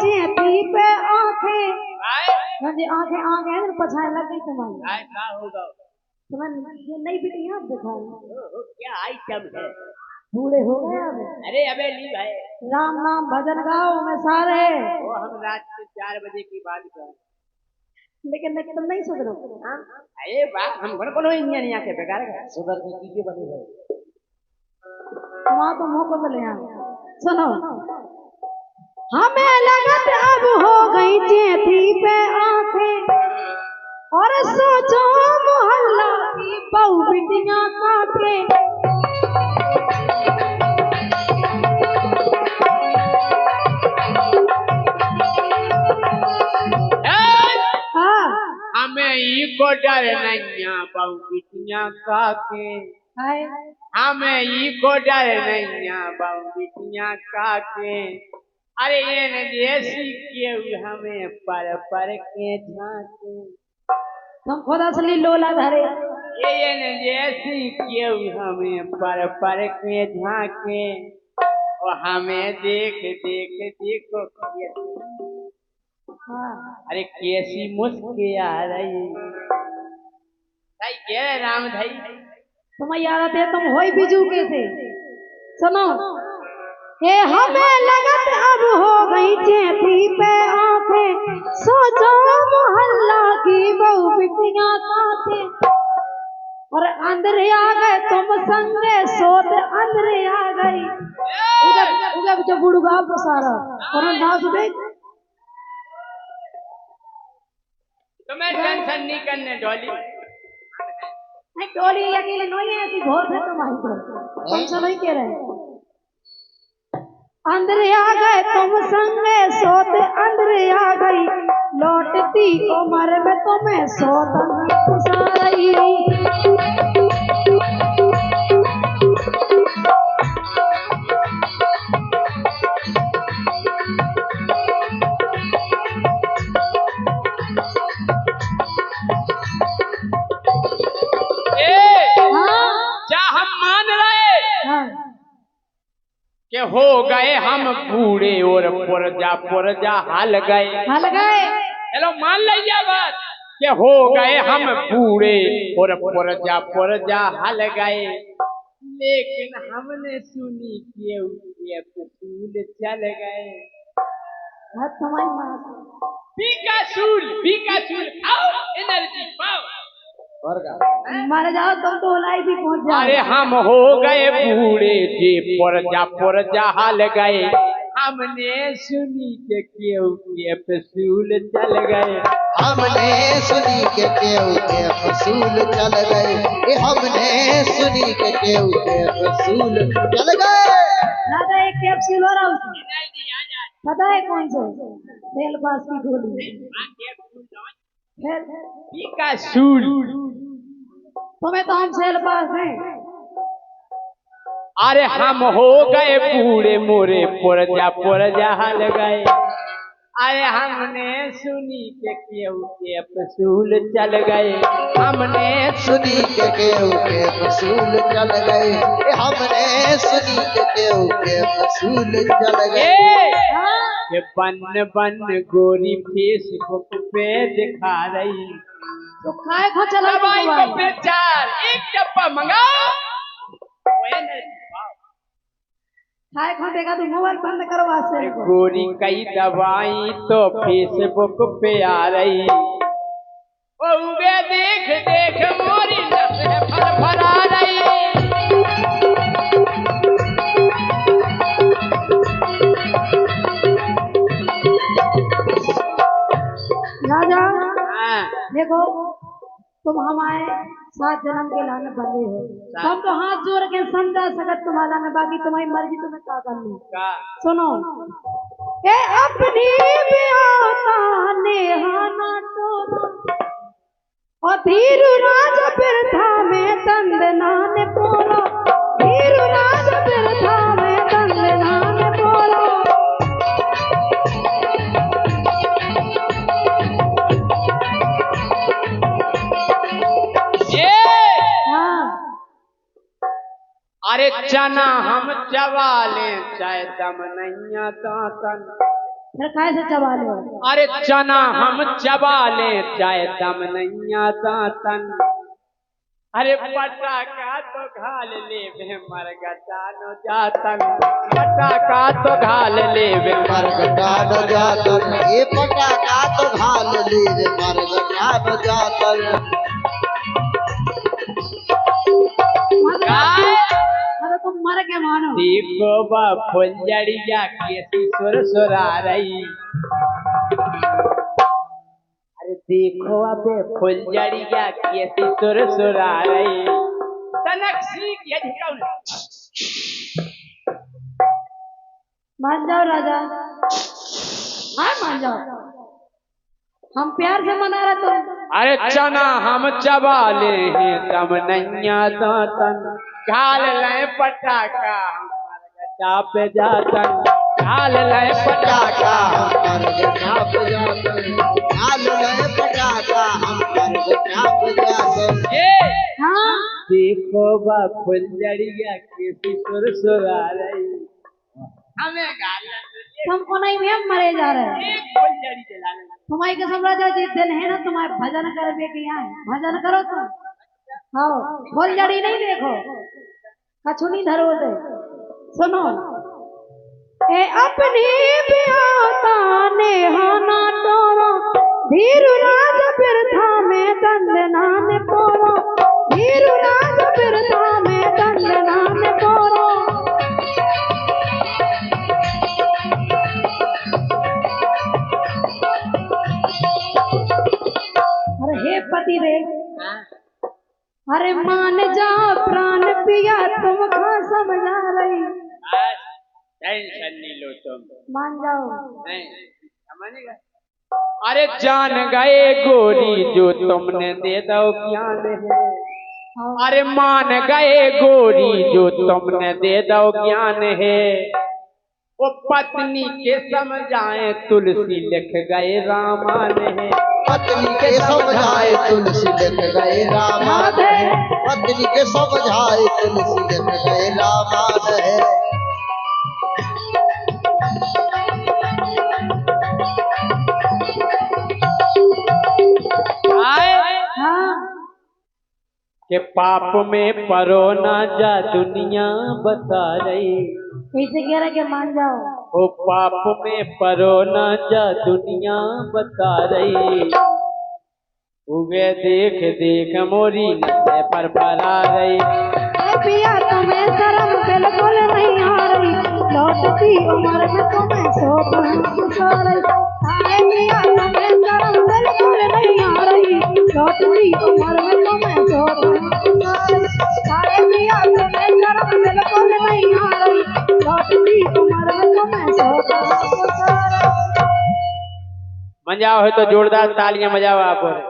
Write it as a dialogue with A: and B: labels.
A: गई थी पे आंखें आंखें आंखें पछाने लग गई तुम्हारी।
B: क्या होगा?
A: तुम्हें ये नई बिटिया दिखाई
B: क्या आइटम है?
A: बूढ़े हो गए अब।
B: अरे अबे ली भाई,
A: राम नाम भजन गाओ में सारे।
B: वो हम रात के 4 बजे की बात कर।
A: लेकिन तुम नहीं सुधरो।
B: अरे बात हम कोनो इंजन यहाँ के बेकार है, सुधर के कीजिए बने भाई।
A: वहाँ तो मुँह को ले सुनो। हमें लगत अब हो गई थी पे आंखें और सोचो मोहल्ला की बहु बिटियां काटे।
B: हमें ई को डर नैया बहु बिटियां काके, हमें ई को डर नैया बहु बिटियां काके। अरे ये न जैसी के हमें पर के झांके।
A: तुम खुद असली लोला धरे।
B: ये न जैसी के हमें पर के झांके, और हमें देख देख देखो अरे कैसी मुस्की आ रही। भाई क्या है राम भाई?
A: तुम याद थे तुम होई बिजू के थे। सुनो ये हमें लगत अब हो गई थी पे आंखें सोचो मोहल्ला की बहु बिटियां काटे। और अंदर आ गए तुम संगे सोते अंदर आ गई। उगा जो बुड़गा सारा और नाच देख।
B: तुम्हें टेंशन नहीं करने डॉली।
A: नहीं डॉली अकेले नहीं है, ऐसी घोर है तुम्हारी को। तुम सब ही कह रहे अंदर आ गए तुम संगे सोते अंदर आ गई। लौटती उम्र में तुम्हें सोता रही।
B: कि हो गए हम बूढ़े और पुरजा हाल गए। चलो मान लीजिए बात कि हो गए हम बूढ़े और पुरजा हाल गए। लेकिन हमने सुनी कि फसूल चल गए। बीकासूल आओ एनर्जी पाओ
A: मर जाओ तुम तो लाई भी पहुंच जाओ।
B: अरे हम हो गए बूढ़े जी पुरजा हाल गए। हमने सुनी के फसूल चल गए।
C: हमने सुनी के फसूल चल गए। हमने सुनी के फसूल चल गए।
A: दादा एक कैप्सूल हो रहा है पता है कौन से? सेल पास की गोली।
B: बीकासूल
A: तुम्हें तो हम सेल पास हैं।
B: अरे हम हो गए बूढ़े मोरे पुरजा हाल गए। अरे हमने सुनी के फसूल चल गए। हमने
C: सुनी के फसूल चल गए। हमने सुनी के फसूल चल गए।
B: ये बन गोरी फेसबुक पे दिखा रही।
A: तो काय को चला
B: दवाई को प्रचार एक डब्बा मंगाओ।
A: काय को देखा तो मोबाइल बंद करो वासे।
B: गोरी कई दवाई तो फेसबुक पे आ रही। ओ वे देख देख मोरी नसें फरफरा रही।
A: राजा देखो तुम हमारे 7 जन्म के लाने बंदे हो। हम तो हाथ जोड़ के समझा सकत तुम्हारा में, बाकी तुम्हारी मर्जी तुम्हें क्या करनी। सुनो ए अपनी ब्याता नेहाना टोरा और धीरु राज बिरथा में तंदना ने पोरा। धीरु राज बिरथा में तंदना ने पोरा।
B: अरे चना हम चवाले चाहे दम नहीं दातन।
A: फिर काय से चबा ले?
B: अरे चना हम चबा ले चाहे दम नहीं आता तन। अरे पटाखा तो घाल ले वे मरगटा न जातन। पटाखा तो घाल ले वे
C: मरगटा न जातन। ये पटाखा तो घाल ले वे मरगटा न जातन।
A: अरे तुम मर के मानो।
B: देखो बा फुलझड़िया कैसी सुरसुरा रही। अरे देखो अबे फुलझड़िया कैसी सुरसुरा रही। तनकसी ये ढिकाऊ।
A: मान जाओ राजा, हाँ मान जाओ, हम प्यार से मना रहे तुम।
B: अरे चना हम चबा ले हैं दम नहीं आता तन। घाल ले पटाखा मरगटा पे जातन। घाल ले पटाखा
C: मरगटा पे जातन। घाल ले पटाखा मरगटा पे जातन।
A: हाँ
B: देखो बा फुलझड़िया कैसी सुरसुरा रही। हमें गाल
A: तुमको नहीं भी हम मरे जा रहे हैं।
B: एक फुलझड़ी जला ले।
A: तुम्हारी कसम राजा जिस दिन है ना तुम्हारे भजन कर बेटी यहाँ भजन करो तुम। हाँ फुलझड़ी नहीं देखो कछुनी धरो दे। सुनो ए अपनी ब्याता ने हाना तोरो धीरु राज बिरथा में दंडना ने पोरो। धीरु राज बिरथा में दंडना ने पोरो। अरे हे पति देव, अरे मान जा प्राण पिया तुम कहाँ समझा रही।
B: टेंशन नहीं लो तुम।
A: मान जाओ।
B: नहीं समझेगा। अरे जान गए गोरी जो तुमने दे दो ज्ञान है। अरे मान गए गोरी जो तुमने दे दो ज्ञान है। वो पत्नी के समझाए तुलसी लिख गए रामायण है।
C: पत्नी के समझाए तुलसी लिख गए रामायण है। पत्नी के समझाए तुलसी लिख गए रामायण है।
B: के पाप में परो ना जा दुनिया बता रही।
A: ऐसे कह रहा कि मान जाओ।
B: ओ पाप में परो ना जा दुनिया बता रही। उगे देख देख मोरी नशे पर परा रही।
A: पिया तुम्हें शर्म बिल्कुल नहीं आ रही। लौटती उम्र में तुम्हें शोक सो रही। पिया तुम्हें शर्म बिल्कुल नहीं आ रही। लौटती उम्र में तुम्हें शोक सो रही। पिया तुम्हें शर्म बिल्कुल नहीं आ रही। लौटती उम्र में तुम्हें शोक सो रही।
B: मजा हो तो जोरदार तालियां बजाओ आप।